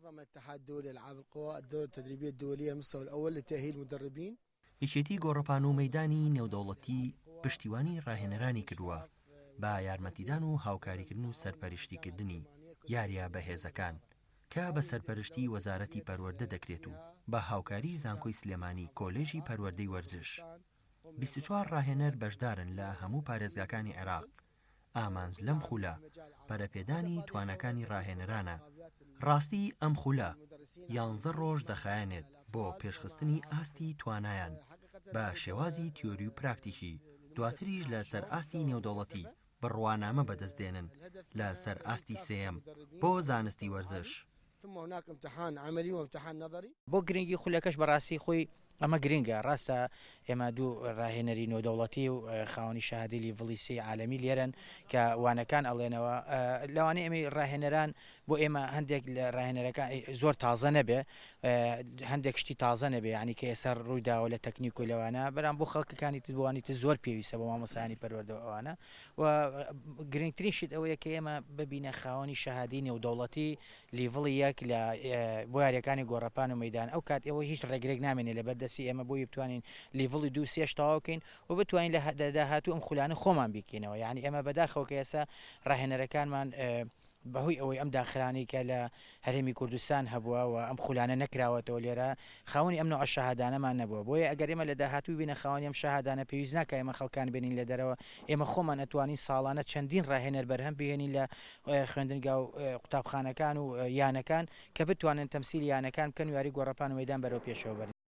نظم الاتحاد الدولي لألعاب القوى الدورة التدريبية الدولية المستوى الأول لتأهيل مدربين. یەکێتی گۆڕەپان و مەیدانی نێودەوڵەتی پشتیوانی ڕاهێنەرانی کردووە با یارمەتیدان و هاوکاریکردن و سەرپەرشتیکردنی یاریە بەهێزەکان کە بە سەرپەرشتی وەزارەتی پەروەردە دەکرێت و بە هاوکاری زانکۆی سلێمانی کۆلێژی پەروەردەی وەرزش. 24 ڕاهێنەر بەشدارن لە هەموو پارێزگاکانی عێراق. ئامانج لەم خولە بەرەپێدانی توانەکانی ڕاهێنەرانە. ڕاستی ئەم خولە 11 ڕۆژ دەخایەنێت بۆ پێشخستنی ئاستی توانایان بە شێوازی تیۆری و پراکتیکی، دواتریش لە سەر ئاستی نێودەوڵەتی بڕوانامە بەدەستدێنن لە سەر ئاستی سێەم بۆ زانستی وەرزش. بۆ گرنگی خولەکەش بەڕاستی خۆی ئەمە گرنگە. ڕاستە ئێمە دوو ڕاهێنەری نۆدەوڵەتی و خاوەنی شەهادەی لیڤڵی سێ عالەمی لێرن کە وانەکان ئەڵێنەوە لەوانەیە ئەمە ڕاهێنەران بۆ ئێمە هەندێک لە ڕاهێنەرەکان زۆر تازە نەبێ، هەندێک شتی تازە نەبێ، ینی کە ئێستا ڕوویداوە لە تەکنیک و لەوانە بەرام بۆ خەڵکەکانی تبوانی زۆر پێویستە بۆ مامۆسایانی پەروەردەوە ئەوانە و گرنگترینشت ئەوەیە کە ئێمە ببینە خاوەنی شەهادەی نێودەوڵەتی لیڤڵی یەک لە بۆ یاریەکانی گۆڕەپان و مەیدان ئەو کات ئەوە هیچ ڕێگرێک نامێنێت لە بەردەسی ئێمە بۆی بتوانین لیڤڵی 2-3 تەواوکەین و بتوانین لە داهاتوو ئەم خولانە خۆمان بیکەینەوە. یعنی ئێمە بەداخەوە کە ئێستا ڕاهێنەرەکانمان بەهۆی ئەوەی ئەم داخرانی کە لە هەرێمی کوردستان هەبووە و ئەم خولانە نەکراوەتەوە لێرە خاوەنی ئەم نوع شەهادانەمان نەبووە، بۆیە ئەگەر ئێمە لە داهاتوو بینە خاوەنی ئەم شەهادانە پێویست ناکە ئێمە خەڵکان بێنین لە دەرەوە، ئێمە خۆمان ئەتوانین ساڵانە چەندین ڕاهێنەر بەرهەم بهێنین لە خوێندنگا و قوتابخانەکان و یانەکان کە بتوانن تەمسیل یانەکان بکەن و یاری گۆڕەپان و مەیدان بەرەو پێشەوە بەرن.